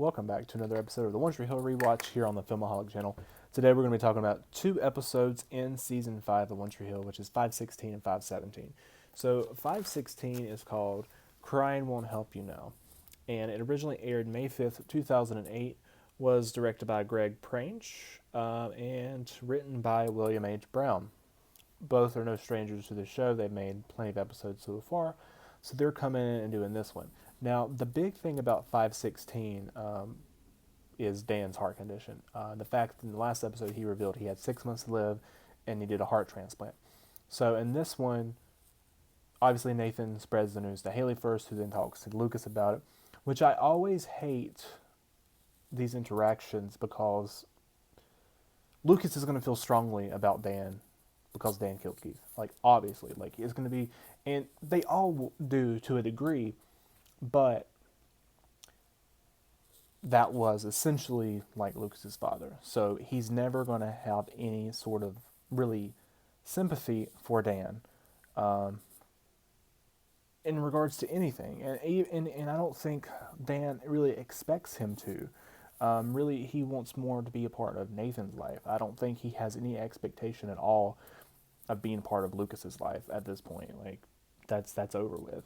welcome back to another episode of the One Tree Hill Rewatch here on the Filmaholic channel. Today we're going to be talking about 2 episodes in Season 5 of the One Tree Hill, which is 516 and 517. So 516 is called Crying Won't Help You Now, and it originally aired May 5th, 2008, was directed by Greg Prange, and written by William H. Brown. Both are no strangers to the show. They've made plenty of episodes so far, so they're coming in and doing this one. Now, the big thing about 516 is Dan's heart condition. The fact that in the last episode he revealed he had 6 months to live and he did a heart transplant. So in this one, obviously Nathan spreads the news to Haley first, who then talks to Lucas about it, which I always hate these interactions because Lucas is going to feel strongly about Dan because Dan killed Keith. Like, obviously. Like, it's going to be... And they all do to a degree, but that was essentially like Lucas's father. So he's never going to have any sort of really sympathy for Dan in regards to anything. And I don't think Dan really expects him to. Really, he wants more to be a part of Nathan's life. I don't think he has any expectation at all of being part of Lucas's life at this point. Like, that's over with.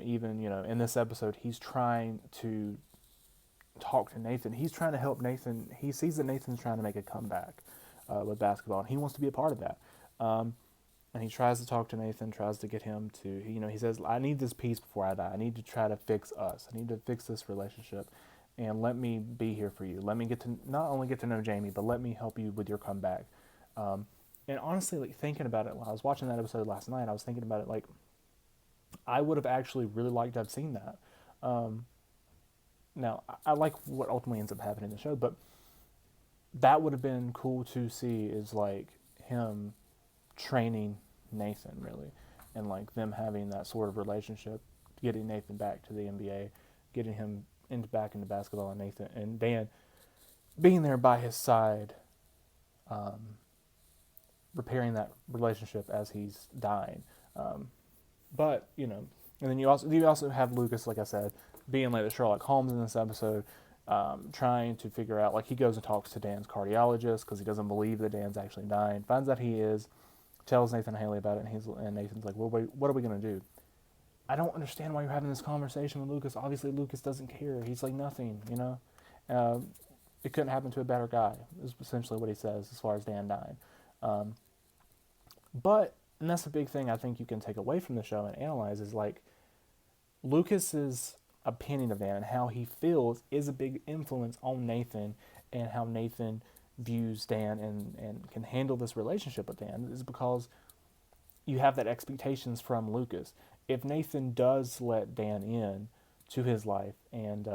Even, in this episode, he's trying to talk to Nathan. He's trying to help Nathan. He sees that Nathan's trying to make a comeback with basketball, and he wants to be a part of that. And he tries to talk to Nathan, tries to get him to, he says, I need this peace before I die. I need to try to fix us. I need to fix this relationship, and let me be here for you. Let me not only get to know Jamie, but let me help you with your comeback. And honestly, like, thinking about it, while I was watching that episode last night, I was thinking about it, like, I would have actually really liked to have seen that. Now, I like what ultimately ends up happening in the show, but that would have been cool to see, is like him training Nathan, really, and like them having that sort of relationship, getting Nathan back to the NBA, getting him back into basketball, and Nathan and Dan being there by his side, repairing that relationship as he's dying. But, and then you also have Lucas, like I said, being like the Sherlock Holmes in this episode, trying to figure out, like, he goes and talks to Dan's cardiologist because he doesn't believe that Dan's actually dying, finds out he is, tells Nathan and Haley about it, and Nathan's like, well, what are we going to do? I don't understand why you're having this conversation with Lucas. Obviously, Lucas doesn't care. He's like nothing, It couldn't happen to a better guy, is essentially what he says as far as Dan dying. And that's a big thing I think you can take away from the show and analyze, is like Lucas's opinion of Dan and how he feels is a big influence on Nathan, and how Nathan views Dan and can handle this relationship with Dan is because you have that expectations from Lucas. If Nathan does let Dan in to his life, and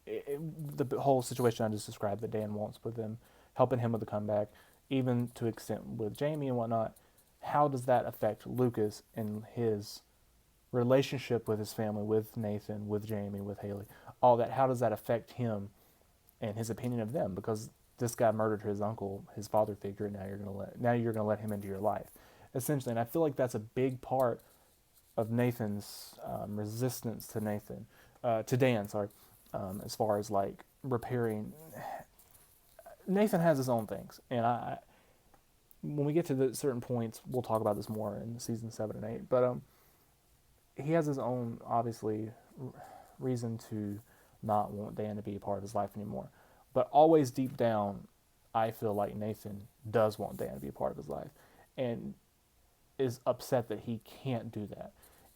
the whole situation I just described that Dan wants with him, helping him with the comeback, even to extent with Jamie and whatnot, how does that affect Lucas and his relationship with his family, with Nathan, with Jamie, with Haley, all that? How does that affect him and his opinion of them? Because this guy murdered his uncle, his father figure, and now you're gonna let him into your life, essentially. And I feel like that's a big part of Nathan's resistance to Dan, as far as like repairing. Nathan has his own things, and when we get to the certain points, we'll talk about this more in season 7 and 8. But he has his own, obviously, reason to not want Dan to be a part of his life anymore. But always deep down, I feel like Nathan does want Dan to be a part of his life, and is upset that he can't do that.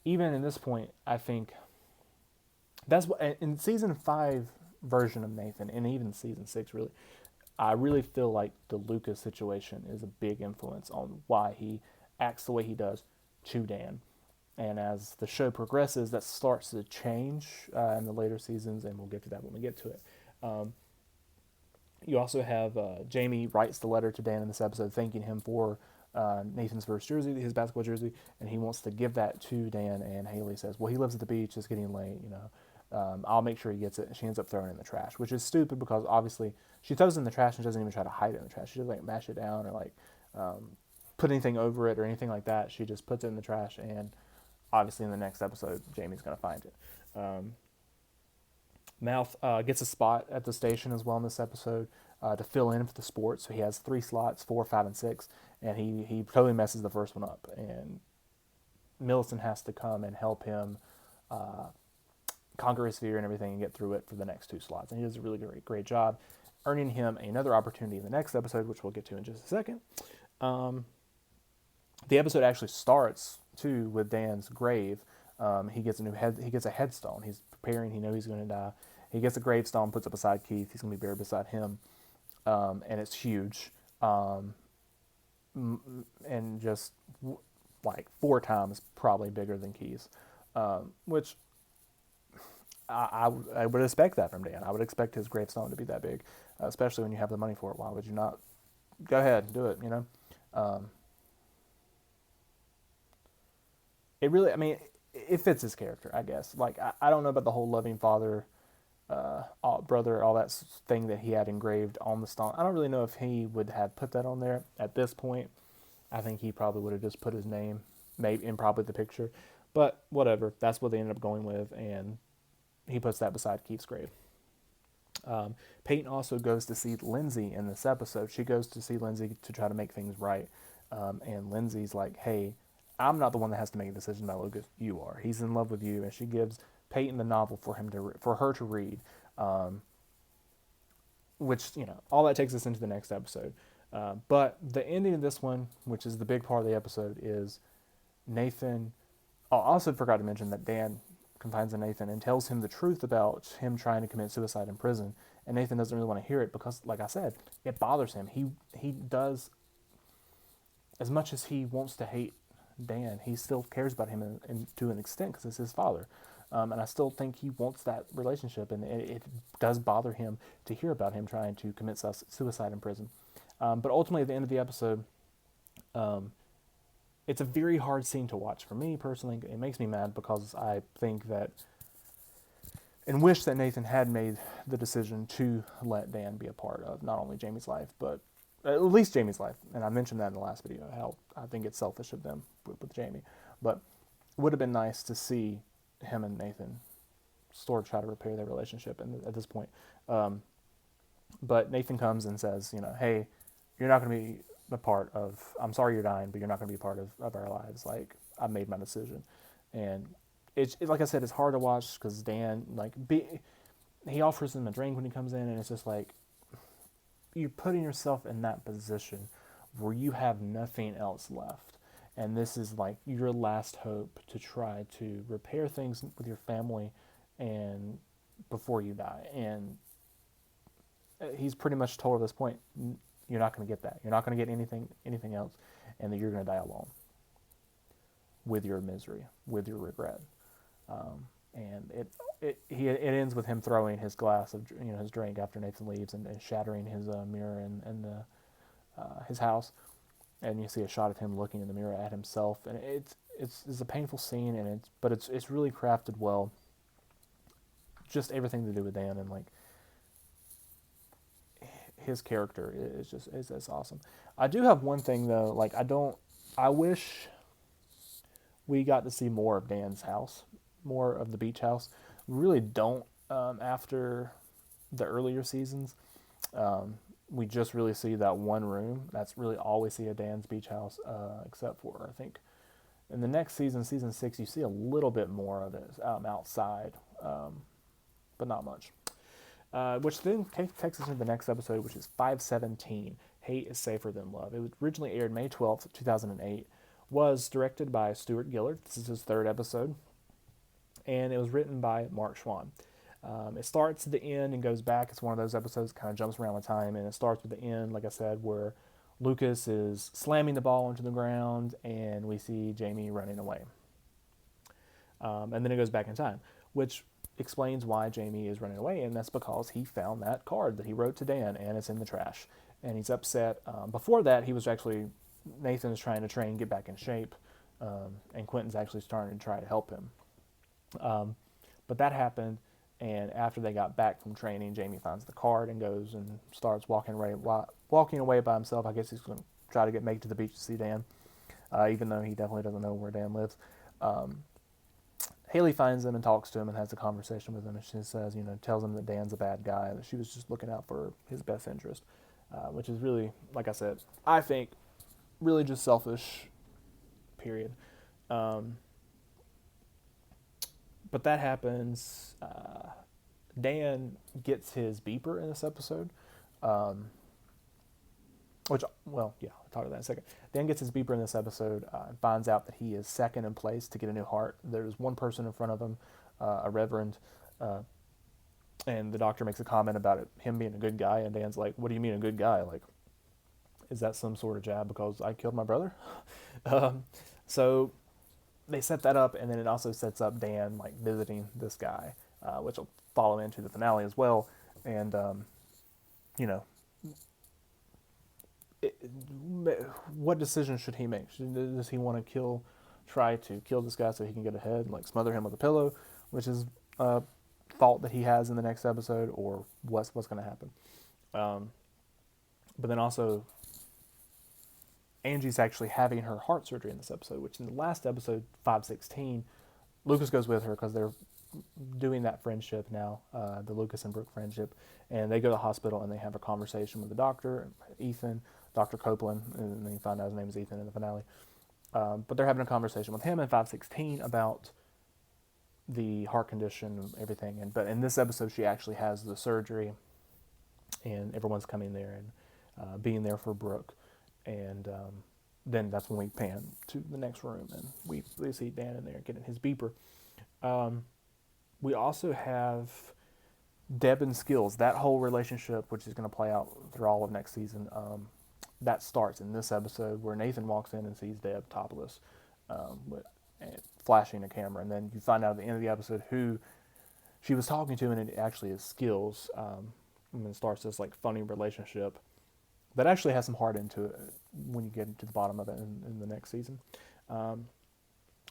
Even in this point, I think that's what in season 5 version of Nathan, and even season 6, really, I really feel like the Lucas situation is a big influence on why he acts the way he does to Dan. And as the show progresses, that starts to change in the later seasons, and we'll get to that when we get to it. You also have Jamie writes the letter to Dan in this episode, thanking him for Nathan's first jersey, his basketball jersey, and he wants to give that to Dan, and Haley says, well, he lives at the beach, it's getting late, I'll make sure he gets it. And she ends up throwing it in the trash, which is stupid because obviously she throws it in the trash and doesn't even try to hide it in the trash. She doesn't like mash it down or like put anything over it or anything like that. She just puts it in the trash, and obviously in the next episode, Jamie's going to find it. Mouth gets a spot at the station as well in this episode to fill in for the sports. So he has 3 slots, 4, 5, and 6, and he totally messes the first one up. And Millicent has to come and help him conquer his fear and everything and get through it for the next 2 slots. And he does a really great job, earning him another opportunity in the next episode, which we'll get to in just a second. The episode actually starts too with Dan's grave. He gets a headstone. He's preparing. He knows he's going to die. He gets a gravestone, puts it beside Keith. He's going to be buried beside him, and it's huge, and just like 4 times probably bigger than Keith's, which I would expect that from Dan. I would expect his gravestone to be that big, especially when you have the money for it. Why would you not? Go ahead, do it. It really, I mean, it fits his character, I guess. Like, I don't know about the whole loving father, brother, all that thing that he had engraved on the stone. I don't really know if he would have put that on there at this point. I think he probably would have just put his name, maybe, in probably the picture. But whatever, that's what they ended up going with, and he puts that beside Keith's grave. Peyton also goes to see Lindsay in this episode. She goes to see Lindsay to try to make things right. And Lindsay's like, hey, I'm not the one that has to make a decision about Lucas. You are. He's in love with you. And she gives Peyton the novel for her to read. Which, all that takes us into the next episode. But the ending of this one, which is the big part of the episode, is Nathan. Oh, I also forgot to mention that Dan confides in Nathan and tells him the truth about him trying to commit suicide in prison. And Nathan doesn't really want to hear it because, like I said, it bothers him. He does, as much as he wants to hate Dan, he still cares about him to an extent because it's his father. And I still think he wants that relationship, and it does bother him to hear about him trying to commit suicide in prison. But ultimately, at the end of the episode, it's a very hard scene to watch for me personally. It makes me mad because I think that and wish that Nathan had made the decision to let Dan be a part of not only Jamie's life, but at least Jamie's life. And I mentioned that in the last video, how I think it's selfish of them with Jamie. But it would have been nice to see him and Nathan sort of try to repair their relationship at this point. But Nathan comes and says, hey, you're not going to be a part of, I'm sorry you're dying, but you're not going to be a part of our lives. Like, I made my decision. And it's like I said, it's hard to watch because Dan, he offers him a drink when he comes in, and it's just like, you're putting yourself in that position where you have nothing else left. And this is like your last hope to try to repair things with your family and before you die. And he's pretty much told at this point, you're not going to get that. You're not going to get anything else, and that you're going to die alone with your misery, with your regret. And it ends with him throwing his glass of his drink after Nathan leaves and shattering his mirror in his house, and you see a shot of him looking in the mirror at himself, and it's a painful scene, and it's really crafted well. Just everything to do with Dan and like his character is awesome. I do have one thing though, I wish we got to see more of Dan's house, more of the beach house. We really don't after the earlier seasons. We just really see that one room. That's really all we see of Dan's beach house, except for, I think, in the next season, season 6, you see a little bit more of it outside, but not much. Which then takes us to the next episode, which is 517, Hate is Safer Than Love. It was originally aired May 12th, 2008, was directed by Stuart Gillard. This is his 3rd episode, and it was written by Mark Schwann. It starts at the end and goes back. It's one of those episodes that kind of jumps around the time, and it starts with the end, like I said, where Lucas is slamming the ball into the ground, and we see Jamie running away. And then it goes back in time, which explains why Jamie is running away, and that's because he found that card that he wrote to Dan, and it's in the trash, and he's upset. Before that, Nathan is trying to train, get back in shape, and Quentin's actually starting to try to help him. But that happened, and after they got back from training, Jamie finds the card and goes and starts walking away by himself. I guess he's going to try to make it to the beach to see Dan, even though he definitely doesn't know where Dan lives. Haley finds him and talks to him and has a conversation with him, and she says, tells him that Dan's a bad guy, and that she was just looking out for his best interest, which is really, like I said, I think, really just selfish, period. But that happens. Dan gets his beeper in this episode, which, well, yeah, I'll talk about that in a second. Dan gets his beeper in this episode and finds out that he is second in place to get a new heart. There's one person in front of him, a reverend, and the doctor makes a comment about him being a good guy, and Dan's like, what do you mean a good guy? Like, is that some sort of jab because I killed my brother? So they set that up, and then it also sets up Dan like visiting this guy, which will follow into the finale as well. And what decision should he make? Does he want to try to kill this guy so he can get ahead, like smother him with a pillow, which is a thought that he has in the next episode, or what's going to happen? But then also, Angie's actually having her heart surgery in this episode, which in the last episode, 516, Lucas goes with her because they're doing that friendship now, the Lucas and Brooke friendship, and they go to the hospital and they have a conversation with the doctor, Ethan, Dr. Copeland, and then you find out his name is Ethan in the finale. But they're having a conversation with him in 516 about the heart condition and everything. But in this episode, she actually has the surgery, and everyone's coming there and being there for Brooke. And then that's when we pan to the next room, and we see Dan in there getting his beeper. We also have Deb and Skills. That whole relationship, which is going to play out through all of next season, that starts in this episode where Nathan walks in and sees Deb topless, and flashing a camera. And then you find out at the end of the episode who she was talking to, and it actually is Skills. And it starts this like funny relationship that actually has some heart into it when you get to the bottom of it in the next season.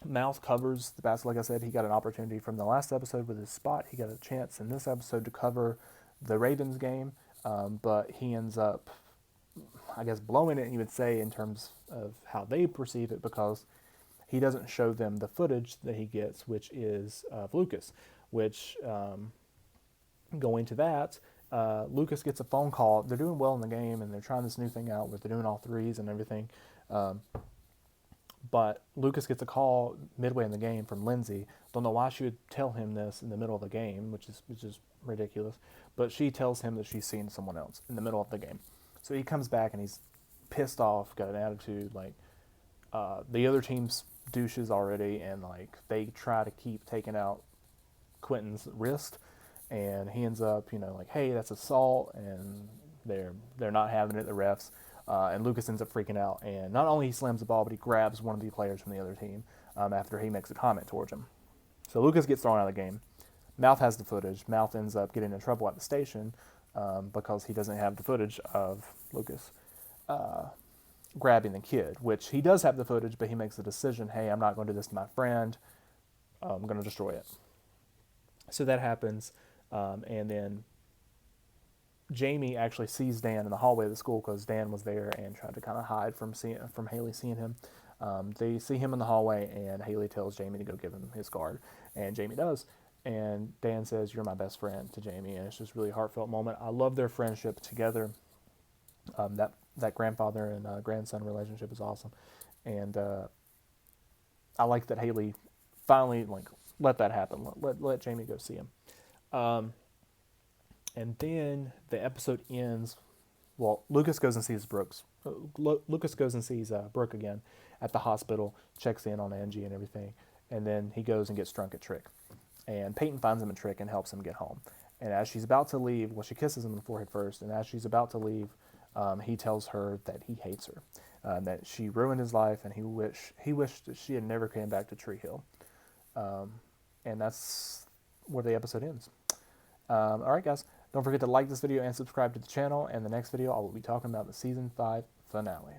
Mouth covers the basket. Like I said, he got an opportunity from the last episode with his spot. He got a chance in this episode to cover the Ravens game, but he ends up, I guess, blowing it, you would say, in terms of how they perceive it, because he doesn't show them the footage that he gets, which is of Lucas, which, going to that, Lucas gets a phone call. They're doing well in the game, and they're trying this new thing out where they're doing all threes and everything. But Lucas gets a call midway in the game from Lindsay. Don't know why she would tell him this in the middle of the game, which is ridiculous. But she tells him that she's seen someone else in the middle of the game. So he comes back and he's pissed off, got an attitude like the other team's douches already, and like they try to keep taking out Quentin's wrist. And he ends up, like, hey, that's assault, and they're not having it, the refs. And Lucas ends up freaking out, and not only he slams the ball, but he grabs one of the players from the other team after he makes a comment towards him. So Lucas gets thrown out of the game. Mouth has the footage. Mouth ends up getting in trouble at the station because he doesn't have the footage of Lucas grabbing the kid, which he does have the footage, but he makes the decision, hey, I'm not going to do this to my friend. I'm going to destroy it. So that happens. And then Jamie actually sees Dan in the hallway of the school because Dan was there and tried to kind of hide from Haley seeing him. They see him in the hallway, and Haley tells Jamie to go give him his card, and Jamie does. And Dan says, "You're my best friend," to Jamie, and it's just a really heartfelt moment. I love their friendship together. That grandfather and grandson relationship is awesome, and I like that Haley finally let that happen. Let Jamie go see him. And then the episode ends. Well, Lucas goes and sees Brooke again at the hospital, checks in on Angie and everything, and then he goes and gets drunk at Trick. And Peyton finds him at Trick and helps him get home. And as she's about to leave, well, she kisses him on the forehead first, and as she's about to leave, he tells her that he hates her, that she ruined his life, and he wished that she had never came back to Tree Hill. And that's where the episode ends. All right, guys. Don't forget to like this video and subscribe to the channel. And the next video, I will be talking about the Season 5 finale.